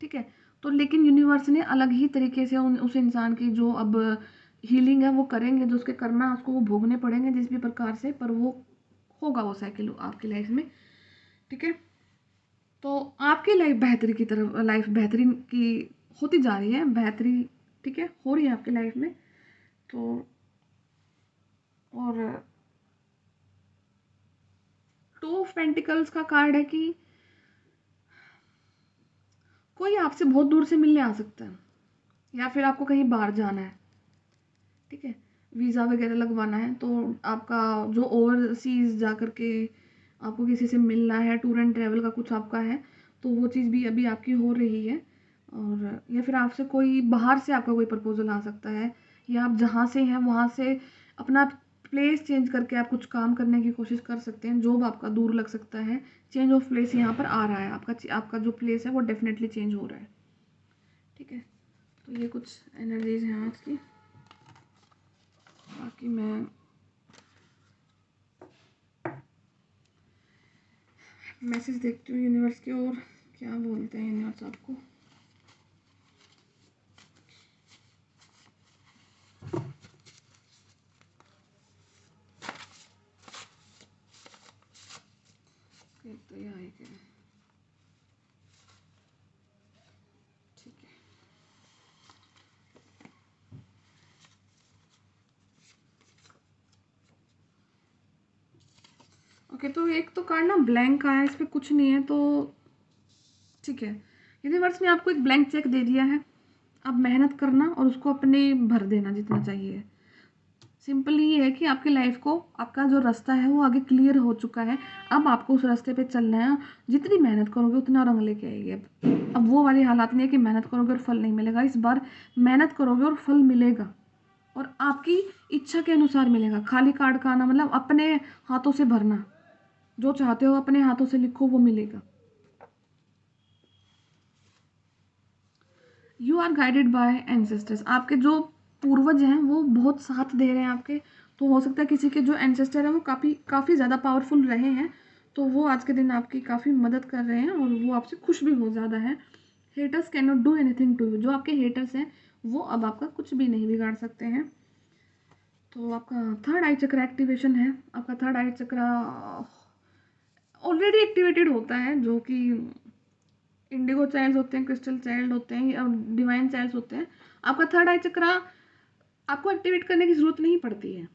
ठीक है। तो लेकिन यूनिवर्स ने अलग ही तरीके से उस इंसान की जो अब हीलिंग है वो करेंगे, जो उसके कर्म है उसको वो भोगने पड़ेंगे जिस भी प्रकार से, पर वो होगा वो साइकिल आपकी लाइफ में, ठीक है। तो आपकी लाइफ बेहतरीन की होती जा रही है, बेहतरी, ठीक है, हो रही है आपकी लाइफ में। तो और टू ऑफ पेंटिकल्स का कार्ड है कि कोई आपसे बहुत दूर से मिलने आ सकता है, या फिर आपको कहीं बाहर जाना है, ठीक है, वीज़ा वगैरह लगवाना है, तो आपका जो ओवरसीज जा कर के आपको किसी से मिलना है, टूर एंड ट्रैवल का कुछ आपका है, तो वो चीज़ भी अभी आपकी हो रही है। और या फिर आपसे कोई बाहर से आपका कोई प्रपोजल आ सकता है, या आप जहाँ से हैं वहाँ से अपना प्लेस चेंज करके आप कुछ काम करने की कोशिश कर सकते हैं। जॉब आपका दूर लग सकता है, चेंज ऑफ प्लेस यहाँ पर आ रहा है, आपका जो प्लेस है वो डेफिनेटली चेंज हो रहा है, ठीक है। तो ये कुछ एनर्जीज हैं आज की। बाकी मैं मैसेज देखती हूँ यूनिवर्स के, और क्या बोलते हैं यूनिवर्स आपको। तो ये आई क्या, ठीक है। ओके, तो एक तो कार्ड ना ब्लैंक आया, इस पर कुछ नहीं है, तो ठीक है। यूनिवर्स ने आपको एक ब्लैंक चेक दे दिया है, आप मेहनत करना और उसको अपने भर देना जितना चाहिए। सिंपली ये है कि आपकी लाइफ को, आपका जो रास्ता है वो आगे क्लियर हो चुका है, अब आपको उस रास्ते पे चलना है। जितनी मेहनत करोगे उतना रंग लेके आएगी। अब वो वाली हालात नहीं है कि मेहनत करोगे और फल नहीं मिलेगा। इस बार मेहनत करोगे और फल मिलेगा, और आपकी इच्छा के अनुसार मिलेगा। खाली कार्ड का आना मतलब अपने हाथों से भरना, जो चाहते हो अपने हाथों से लिखो, वो मिलेगा। You are guided by ancestors, आपके जो पूर्वज हैं वो बहुत साथ दे रहे हैं आपके। तो हो सकता है किसी के जो एंसेस्टर हैं वो काफ़ी ज़्यादा पावरफुल रहे हैं, तो वो आज के दिन आपकी काफ़ी मदद कर रहे हैं, और वो आपसे खुश भी बहुत ज़्यादा है। Haters can not do anything to you, जो आपके हेटर्स हैं वो अब आपका कुछ भी नहीं बिगाड़ सकते हैं। तो आपका थर्ड आई चक्र एक्टिवेशन है। आपका थर्ड आई चक्र ऑलरेडी एक्टिवेटेड होता है, जो कि इंडिगो चाइल्ड होते हैं, क्रिस्टल चाइल्ड होते हैं, या डिवाइन चाइल्ड होते हैं। आपका थर्ड आई चक्र आपको एक्टिवेट करने की ज़रूरत नहीं पड़ती है।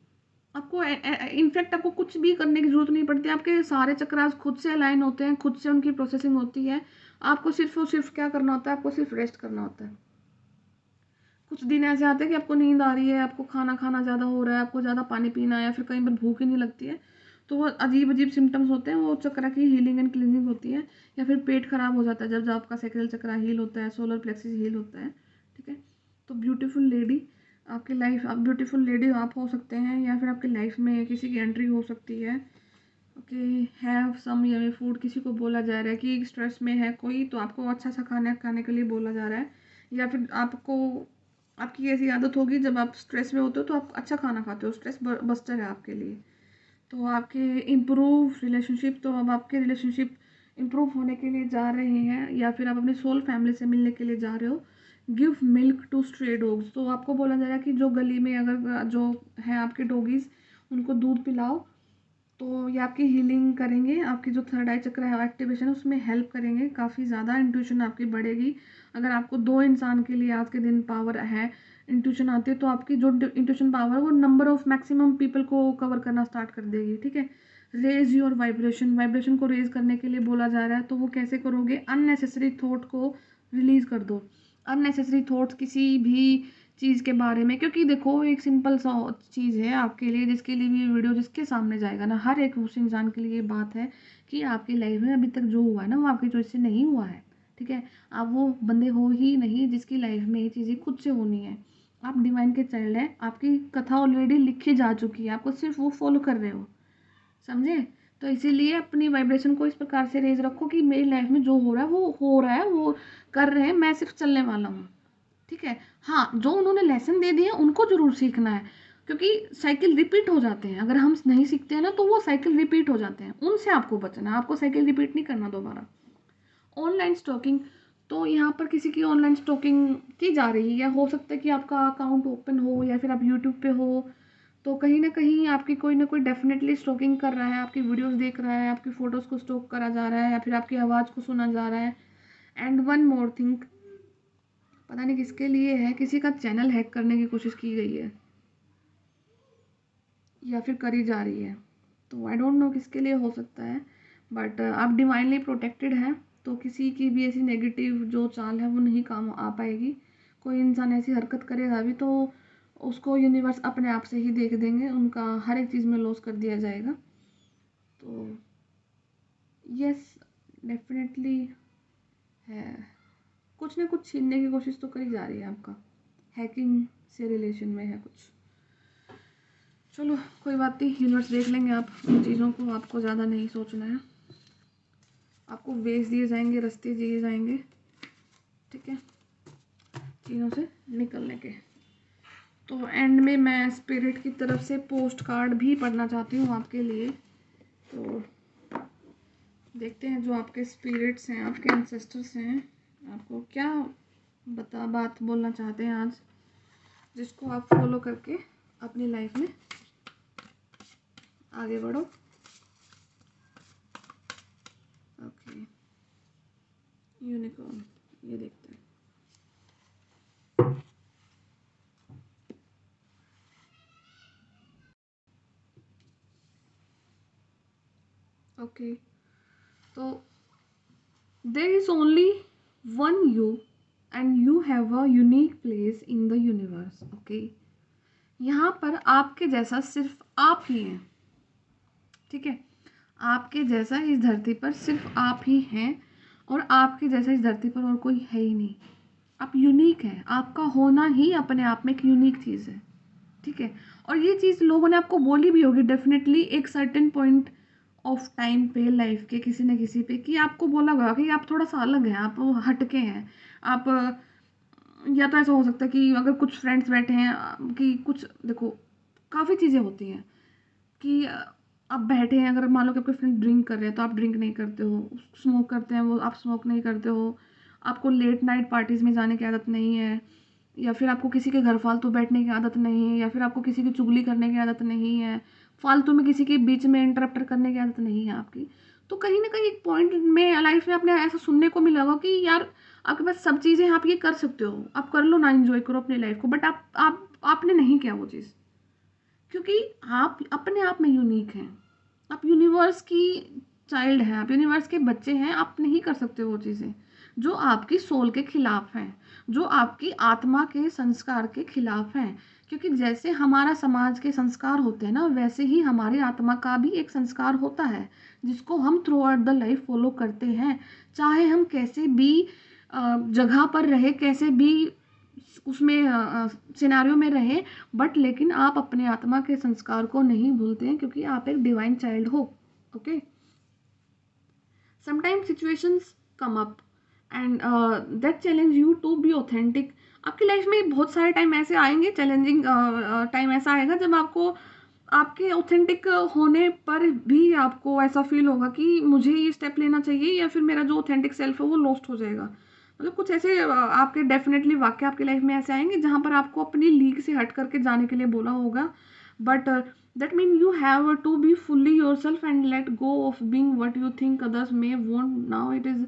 आपको इनफैक्ट आपको कुछ भी करने की ज़रूरत नहीं पड़ती। आपके सारे चक्रास खुद से अलाइन होते हैं, खुद से उनकी प्रोसेसिंग होती है। आपको सिर्फ और सिर्फ क्या करना होता है, आपको सिर्फ रेस्ट करना होता है। कुछ दिन ऐसे आते हैं कि आपको नींद आ रही है, आपको खाना खाना ज़्यादा हो रहा है, आपको ज़्यादा पानी पीना है, या फिर कहीं पर भूख ही नहीं लगती है, तो वो अजीब अजीब सिम्टम्स होते हैं, वो चक्र की हीलिंग एंड क्लीनिंग होती है। या फिर पेट खराब हो जाता है जब जब आपका सैक्रल चक्र हील होता है, सोलर प्लेक्सिस हील होता है, ठीक है। तो ब्यूटीफुल लेडी आपकी लाइफ, आप ब्यूटीफुल लेडी आप हो सकते हैं, या फिर आपकी लाइफ में किसी की एंट्री हो सकती है। Okay, have some yummy food, किसी को बोला जा रहा है कि स्ट्रेस में है कोई, तो आपको अच्छा सा खाना खाने के लिए बोला जा रहा है। या फिर आपको, आपकी ऐसी आदत होगी जब आप स्ट्रेस में होते हो तो आप अच्छा खाना खाते हो, स्ट्रेस बस्टर है आपके लिए। तो आपके इम्प्रूव रिलेशनशिप, तो अब आपके रिलेशनशिप इम्प्रूव होने के लिए जा रहे हैं, या फिर आप अपनी सोल फैमिली से मिलने के लिए जा रहे हो। Give milk to stray dogs, तो आपको बोला जा रहा है कि जो गली में अगर जो है आपके डॉगीज़, उनको दूध पिलाओ, तो ये आपकी हीलिंग करेंगे। आपकी जो थर्ड आई चक्र है एक्टिवेशन है उसमें हेल्प करेंगे, काफ़ी ज़्यादा इंट्यूशन आपकी बढ़ेगी। अगर आपको 2 इंसान के लिए आज के दिन पावर है, इंट्यूशन आती है, तो आपकी जो इंट्यूशन पावर है वो नंबर ऑफ मैक्सिमम पीपल को कवर करना स्टार्ट कर देगी, ठीक है। रेज योर वाइब्रेशन, वाइब्रेशन को रेज करने के लिए बोला जा रहा है, तो वो कैसे करोगे, अननेसेसरी थॉट को रिलीज कर दो। अननेसेसरी थॉट्स किसी भी चीज़ के बारे में, क्योंकि देखो एक सिंपल सा चीज़ है आपके लिए, जिसके लिए भी वीडियो जिसके सामने जाएगा ना, हर एक उस इंसान के लिए ये बात है कि आपकी लाइफ में अभी तक जो हुआ है ना वो आपकी चॉइस से नहीं हुआ है, ठीक है। आप वो बंदे हो ही नहीं जिसकी लाइफ में ये चीज़ें खुद से होनी है। आप डिवाइन के चाइल्ड हैं, आपकी कथा ऑलरेडी लिखी जा चुकी है, आपको सिर्फ वो फॉलो कर रहे हो, समझे। तो इसीलिए अपनी वाइब्रेशन को इस प्रकार से रेज रखो कि मेरी लाइफ में जो हो रहा है वो हो रहा है, वो कर रहे हैं, मैं सिर्फ चलने वाला हूँ, ठीक है। हाँ, जो उन्होंने लेसन दे दिए उनको जरूर सीखना है, क्योंकि साइकिल रिपीट हो जाते हैं। अगर हम नहीं सीखते हैं ना तो वो साइकिल रिपीट हो जाते हैं, उनसे आपको बचना है, आपको साइकिल रिपीट नहीं करना दोबारा। ऑनलाइन स्टॉकिंग, तो यहाँ पर किसी की ऑनलाइन स्टॉकिंग की जा रही है। हो सकता है कि आपका अकाउंट ओपन हो, या फिर आप यूट्यूब पे हो, तो कहीं ना कहीं आपकी कोई ना कोई डेफिनेटली स्टॉकिंग कर रहा है, आपकी वीडियोस देख रहा है, आपकी फ़ोटोज़ को स्टॉक करा जा रहा है, या फिर आपकी आवाज़ को सुना जा रहा है। एंड वन मोर थिंग, पता नहीं किसके लिए है, किसी का चैनल हैक करने की कोशिश की गई है या फिर करी जा रही है, तो आई डोंट नो किसके लिए हो सकता है। बट आप डिवाइनली प्रोटेक्टेड हैं, तो किसी की भी ऐसी नेगेटिव जो चाल है वो नहीं काम आ पाएगी। कोई इंसान ऐसी हरकत करेगा भी तो उसको यूनिवर्स अपने आप से ही देख देंगे, उनका हर एक चीज़ में लॉस कर दिया जाएगा। तो यस, डेफिनेटली है, कुछ ना कुछ छीनने की कोशिश तो करी जा रही है आपका, हैकिंग से रिलेशन में है कुछ। चलो कोई बात नहीं, यूनिवर्स देख लेंगे, आप उन चीज़ों को आपको ज़्यादा नहीं सोचना है, आपको वेज दिए जाएंगे, रास्ते दिए जाएंगे, ठीक है, चीज़ों से निकलने के। तो एंड में मैं स्पिरिट की तरफ से पोस्ट कार्ड भी पढ़ना चाहती हूँ आपके लिए। तो देखते हैं जो आपके स्पिरिट्स हैं, आपके एंसेस्टर्स हैं, आपको क्या बात बोलना चाहते हैं आज, जिसको आप फॉलो करके अपनी लाइफ में आगे बढ़ो। ओके, यूनिकॉर्न, ये देखते हैं। ओके, तो there is only one you and you have a unique place in the universe. Okay, यहाँ पर आपके जैसा सिर्फ आप ही हैं, ठीक है, आपके जैसा इस धरती पर सिर्फ आप ही हैं, और आपके जैसा इस धरती पर और कोई है ही नहीं। आप यूनिक हैं, आपका होना ही अपने आप में एक यूनिक चीज़ है, ठीक है। और ये चीज़ लोगों ने आपको बोली भी होगी डेफिनेटली एक सर्टेन पॉइंट ऑफ टाइम पे लाइफ के किसी न किसी पे, कि आपको बोला होगा कि आप थोड़ा सा अलग हैं, आप हटके हैं। आप या तो ऐसा हो सकता है कि अगर कुछ फ्रेंड्स बैठे हैं कि कुछ देखो, काफ़ी चीज़ें होती हैं कि आप बैठे हैं, अगर मान लो कि आपके फ्रेंड ड्रिंक कर रहे हैं तो आप ड्रिंक नहीं करते हो, स्मोक करते हैं वो आप स्मोक नहीं करते हो, आपको लेट नाइट पार्टीज़ में जाने की आदत नहीं है, या फिर आपको किसी के घर फालतू बैठने की आदत नहीं है, या फिर आपको किसी की चुगली करने की आदत नहीं है, फालतू में किसी के बीच में इंटरप्ट करने की आदत नहीं है आपकी। तो कहीं ना कहीं एक पॉइंट में लाइफ में आपने ऐसा सुनने को मिला होगा कि यार आपके पास सब चीज़ें हैं, आप ये कर सकते हो, आप कर लो ना, एंजॉय करो अपनी लाइफ को, बट आपने नहीं किया वो चीज़, क्योंकि आप अपने आप में यूनिक हैं, आप यूनिवर्स की चाइल्ड हैं, आप यूनिवर्स के बच्चे हैं, आप नहीं कर सकते वो चीज़ें जो आपकी सोल के खिलाफ हैं, जो आपकी आत्मा के संस्कार के खिलाफ हैं। क्योंकि जैसे हमारा समाज के संस्कार होते हैं ना, वैसे ही हमारी आत्मा का भी एक संस्कार होता है जिसको हम through out the life follow करते हैं। चाहे हम कैसे भी जगह पर रहे, कैसे भी उसमें सिनारियो में रहें, बट लेकिन आप अपने आत्मा के संस्कार को नहीं भूलते हैं, क्योंकि आप एक डिवाइन चाइल्ड हो। Okay, sometimes situations come up and that challenge you to be authentic. आपकी लाइफ में बहुत सारे टाइम ऐसे आएंगे, चैलेंजिंग टाइम ऐसा आएगा जब आपको आपके ऑथेंटिक होने पर भी आपको ऐसा फील होगा कि मुझे ये स्टेप लेना चाहिए, या फिर मेरा जो ऑथेंटिक सेल्फ है वो लॉस्ट हो जाएगा। मतलब कुछ ऐसे आपके डेफिनेटली वाक्य आपकी लाइफ में ऐसे आएंगे जहाँ पर आपको अपनी लीग से हट करके जाने के लिए बोला होगा, but that mean you have to be fully your self and let go of being what you think others may want. Now it is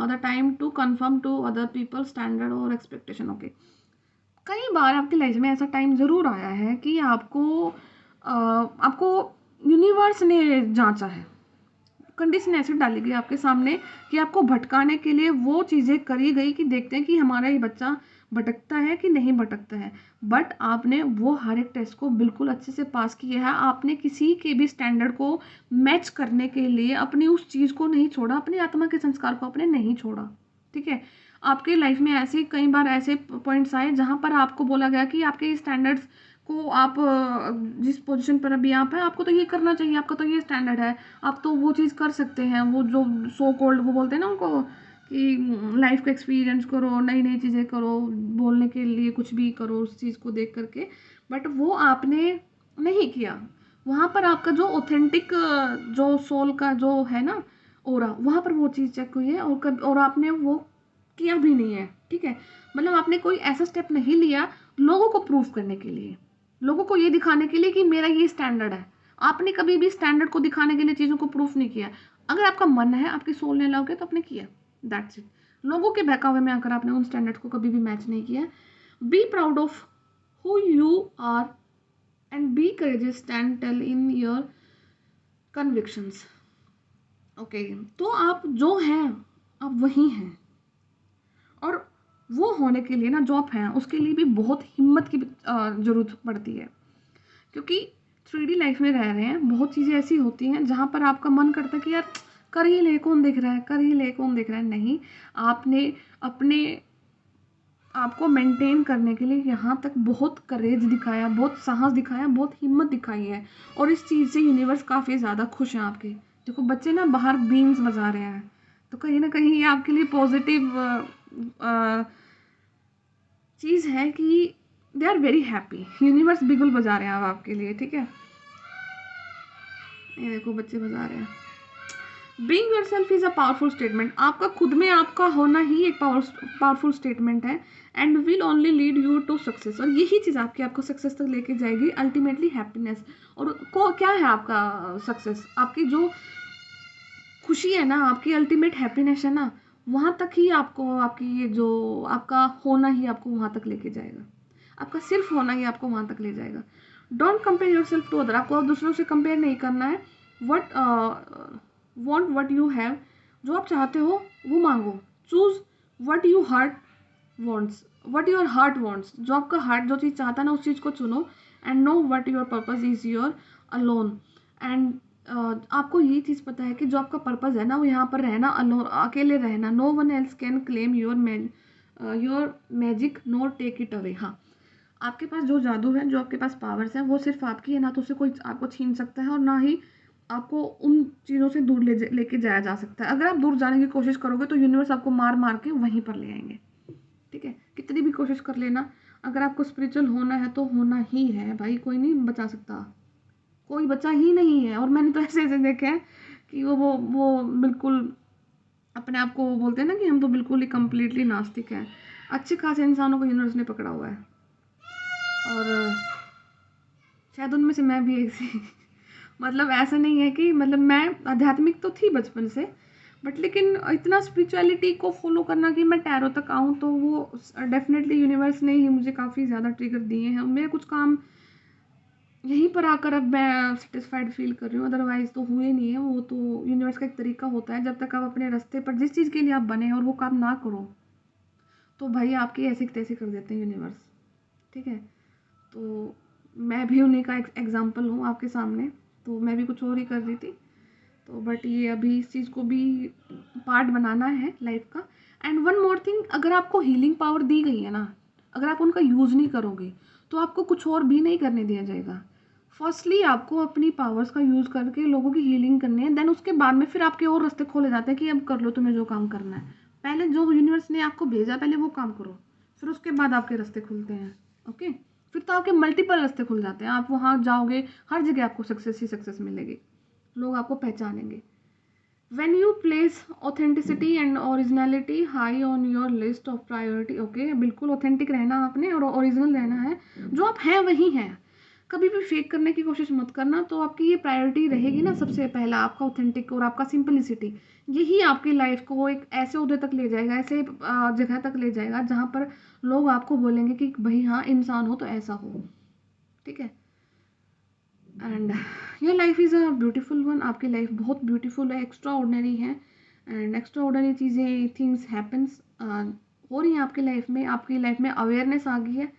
the time to confirm to other people standard और expectation. Okay, कई बार आपकी life में ऐसा time ज़रूर आया है कि आपको यूनिवर्स ने जांचा है, कंडीशन ऐसे डाली गई आपके सामने कि आपको भटकाने के लिए वो चीज़ें करी गई कि देखते हैं कि हमारा ये बच्चा भटकता है कि नहीं भटकता है। बट आपने वो हर एक टेस्ट को बिल्कुल अच्छे से पास किया है, आपने किसी के भी स्टैंडर्ड को मैच करने के लिए अपनी उस चीज़ को नहीं छोड़ा, अपनी आत्मा के संस्कार को आपने नहीं छोड़ा, ठीक है। आपके लाइफ में ऐसे कई बार ऐसे पॉइंट्स आए जहाँ पर आपको बोला गया कि आपके स्टैंडर्ड्स को आप जिस पोजीशन पर अभी आप हैं, आपको तो ये करना चाहिए, आपका तो ये स्टैंडर्ड है, आप तो वो चीज़ कर सकते हैं, वो जो सो कॉल्ड वो बोलते हैं ना उनको कि लाइफ का एक्सपीरियंस करो, नई नई चीज़ें करो, बोलने के लिए कुछ भी करो उस चीज़ को देख करके, बट वो आपने नहीं किया। वहाँ पर आपका जो ऑथेंटिक जो सोल का जो है ना ओरा, वहाँ पर वो चीज़ चेक हुई है, और आपने वो किया भी नहीं है, ठीक है। मतलब आपने कोई ऐसा स्टेप नहीं लिया लोगों को प्रूव करने के लिए, लोगों को ये दिखाने के लिए कि मेरा ये स्टैंडर्ड है। आपने कभी भी स्टैंडर्ड को दिखाने के लिए चीज़ों को प्रूफ नहीं किया। अगर आपका मन है, आपकी सोल ने अलाउ किया तो आपने किया, दैट्स इट। लोगों के बहकावे में आकर आपने उन स्टैंडर्ड को कभी भी मैच नहीं किया। Be proud of who you are and be courageous, stand tall in your convictions. Okay, तो आप जो हैं आप वही हैं, और वो होने के लिए ना जो आप हैं उसके लिए भी बहुत हिम्मत की ज़रूरत पड़ती है, क्योंकि 3D लाइफ में रह रहे हैं, बहुत चीज़ें ऐसी होती हैं जहाँ पर आपका मन करता है कि यार कर ही ले, कौन देख रहा है, कर ही ले, कौन देख रहा है। नहीं, आपने अपने आपको मेंटेन करने के लिए यहाँ तक बहुत करेज दिखाया, बहुत साहस दिखाया, बहुत हिम्मत दिखाई है, और इस चीज़ से यूनिवर्स काफ़ी ज़्यादा खुश है आपके। देखो बच्चे ना बाहर बीन्स बजा रहे हैं, तो कहीं ना कहीं ये आपके लिए पॉजिटिव चीज़ है कि they are very happy, universe बिगुल बजा रहे हैं अब आपके लिए, ठीक है। ये देखो बच्चे बजा रहे हैं। Being yourself is a powerful statement, आपका खुद में आपका होना ही एक पावरफुल स्टेटमेंट है, and will only lead you to success, और यही चीज़ आपको सक्सेस तक लेके जाएगी, अल्टीमेटली हैप्पीनेस। और को क्या है आपका सक्सेस, आपकी जो खुशी है ना, आपकी अल्टीमेट हैप्पीनेस है ना, वहाँ तक ही आपको, आपकी ये जो आपका होना ही आपको वहाँ तक लेके जाएगा, आपका सिर्फ होना ही आपको वहाँ तक ले जाएगा। Don't compare your self to other, आपको दूसरों से कंपेयर नहीं करना है। What want what you have, जो आप चाहते हो वो मांगो। Choose what you heart wants, what your heart wants, जो आपका हार्ट जो चीज़ चाहता है ना उस चीज़ को चुनो। And know what your purpose is your alone, and आपको ये चीज़ पता है कि जो आपका पर्पज़ है ना वो यहाँ पर रहना, अलोन, अकेले रहना। No one else can claim your magic nor take it away. हाँ, आपके पास जो जादू है, जो आपके पास पावर्स हैं, वो सिर्फ आपकी है, ना तो उसे कोई आपको छीन सकता है, और ना ही आपको उन चीज़ों से दूर लेके जाया जा सकता है। अगर आप दूर जाने की कोशिश करोगे तो यूनिवर्स आपको मार मार के वहीं पर ले आएंगे, ठीक है। कितनी भी कोशिश कर लेना, अगर आपको स्पिरिचुअल होना है तो होना ही है भाई, कोई नहीं बचा सकता, कोई बचा ही नहीं है। और मैंने तो ऐसे ऐसे देखे हैं कि वो बिल्कुल अपने आप को बोलते हैं ना कि हम तो बिल्कुल ही कम्प्लीटली नास्तिक हैं, अच्छे खासे इंसानों को यूनिवर्स ने पकड़ा हुआ है, और शायद उनमें से मैं भी एक थी। मतलब ऐसा नहीं है कि, मतलब मैं आध्यात्मिक तो थी बचपन से, बट लेकिन इतना स्पिरिचुअलिटी को फॉलो करना कि मैं टैरो तक आऊँ, तो वो डेफिनेटली यूनिवर्स ने ही मुझे काफ़ी ज़्यादा ट्रिगर दिए हैं। मेरे कुछ काम यहीं पर आकर अब मैं सेटिस्फाइड फील कर रही हूँ, अदरवाइज़ तो हुए नहीं है। वो तो यूनिवर्स का एक तरीका होता है, जब तक आप अपने रास्ते पर जिस चीज़ के लिए आप बने और वो काम ना करो, तो भाई आपकी ऐसी तैसी कर देते हैं यूनिवर्स, ठीक है। तो मैं भी उन्हीं का एग्जाम्पल हूँ आपके सामने, तो मैं भी कुछ और ही कर रही थी, तो बट ये अभी इस चीज़ को भी पार्ट बनाना है लाइफ का। एंड वन मोर थिंग, अगर आपको हीलिंग पावर दी गई है ना, अगर आप उनका यूज़ नहीं करोगे तो आपको कुछ और भी नहीं करने दिया जाएगा। फर्स्टली आपको अपनी पावर्स का यूज़ करके लोगों की हीलिंग करनी है, देन उसके बाद में फिर आपके और रास्ते खोले जाते हैं कि अब कर लो तुम्हें जो काम करना है। पहले जो यूनिवर्स ने आपको भेजा पहले वो काम करो, फिर उसके बाद आपके रास्ते खुलते हैं, ओके। फिर तो आपके मल्टीपल रास्ते खुल जाते हैं, आप वहाँ जाओगे, हर जगह आपको सक्सेस ही सक्सेस मिलेगी, लोग आपको पहचानेंगे। When you place authenticity and originality high on your list of priority, okay, बिल्कुल authentic रहना आपने और ओरिजिनल रहना है, जो आप हैं वही हैं, कभी भी फेक करने की कोशिश मत करना। तो आपकी ये प्रायोरिटी रहेगी ना, सबसे पहला आपका ऑथेंटिक और आपका सिंपलिसिटी, यही आपकी लाइफ को एक ऐसे उहदे तक ले जाएगा, ऐसे जगह तक ले जाएगा जहाँ पर लोग आपको बोलेंगे कि भाई हाँ इंसान हो तो ऐसा हो, ठीक है। And your life is a beautiful one, आपकी लाइफ बहुत ब्यूटीफुल है, एक्स्ट्रा ऑर्डनरी है, एंड एक्स्ट्रा ऑर्डनरी चीज़ें थिंग्स हैपन्स हो रही हैं आपकी लाइफ में। आपकी लाइफ में अवेयरनेस आ गई है,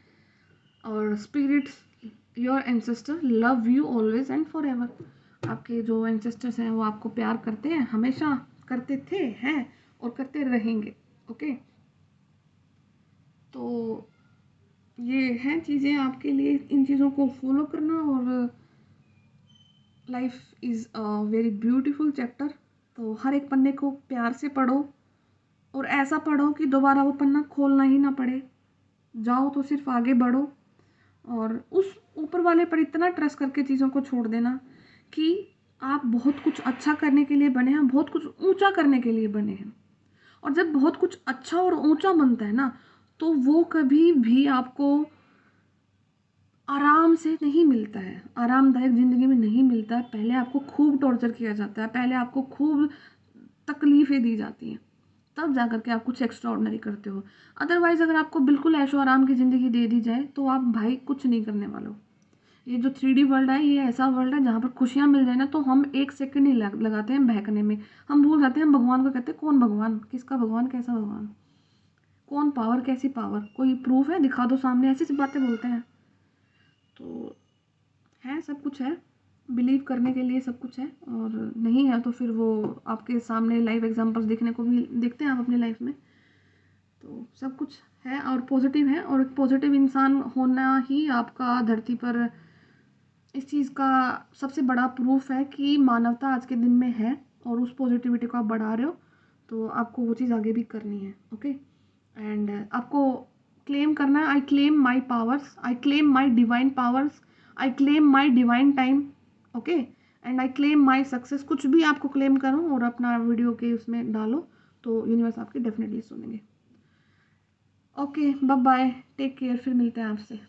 और spirits, your ancestor love you always and forever एवर। आपके जो एंसेस्टर्स हैं वो आपको प्यार करते हैं, हमेशा करते थे, हैं और करते रहेंगे, ओके। तो ये हैं चीज़ें आपके लिए, इन चीज़ों को फॉलो करना, और life is a very beautiful chapter. तो हर एक पन्ने को प्यार से पढ़ो, और ऐसा पढ़ो कि दोबारा वो पन्ना खोलना ही ना पड़े, जाओ तो सिर्फ आगे बढ़ो, और उस ऊपर वाले पर इतना ट्रस्ट करके चीज़ों को छोड़ देना कि आप बहुत कुछ अच्छा करने के लिए बने हैं, बहुत कुछ ऊंचा करने के लिए बने हैं। और जब बहुत कुछ अच्छा और ऊंचा बनता है ना, तो वो कभी भी आपको आराम से नहीं मिलता है, आरामदायक ज़िंदगी में नहीं मिलता है। पहले आपको खूब टॉर्चर किया जाता है, पहले आपको खूब तकलीफ़ें दी जाती हैं, तब जा कर के आप कुछ एक्स्ट्रा ऑर्डनरी करते हो। अदरवाइज़ अगर आपको बिल्कुल ऐशो आराम की ज़िंदगी दे दी जाए तो आप भाई कुछ नहीं करने वाले हो, ये जो 3D वर्ल्ड है, ये ऐसा वर्ल्ड है जहाँ पर खुशियाँ मिल जाए ना तो हम 1 सेकंड नहीं लगाते हैं बहकने में, हम भूल जाते हैं। हम भगवान को कहते हैं कौन भगवान, किसका भगवान, कैसा भगवान, कौन पावर, कैसी पावर, कोई प्रूफ है, दिखा दो सामने, ऐसी सी बातें बोलते हैं। तो है, सब कुछ है, बिलीव करने के लिए सब कुछ है, और नहीं है तो फिर वो आपके सामने लाइव एग्जांपल्स देखने को भी देखते हैं आप अपनी लाइफ में। तो सब कुछ है और पॉजिटिव है, और एक पॉजिटिव इंसान होना ही आपका धरती पर इस चीज़ का सबसे बड़ा प्रूफ है कि मानवता आज के दिन में है, और उस पॉजिटिविटी को आप बढ़ा रहे हो, तो आपको वो चीज़ आगे भी करनी है। ओके, एंड आपको क्लेम करना है, I claim my powers, I claim my divine powers, I claim my divine time. Okay, and I claim my success. कुछ भी आपको क्लेम करो और अपना वीडियो के उसमें डालो, तो यूनिवर्स आपकी डेफिनेटली सुनेंगे। Okay, bye bye, take care, फिर मिलते हैं आपसे।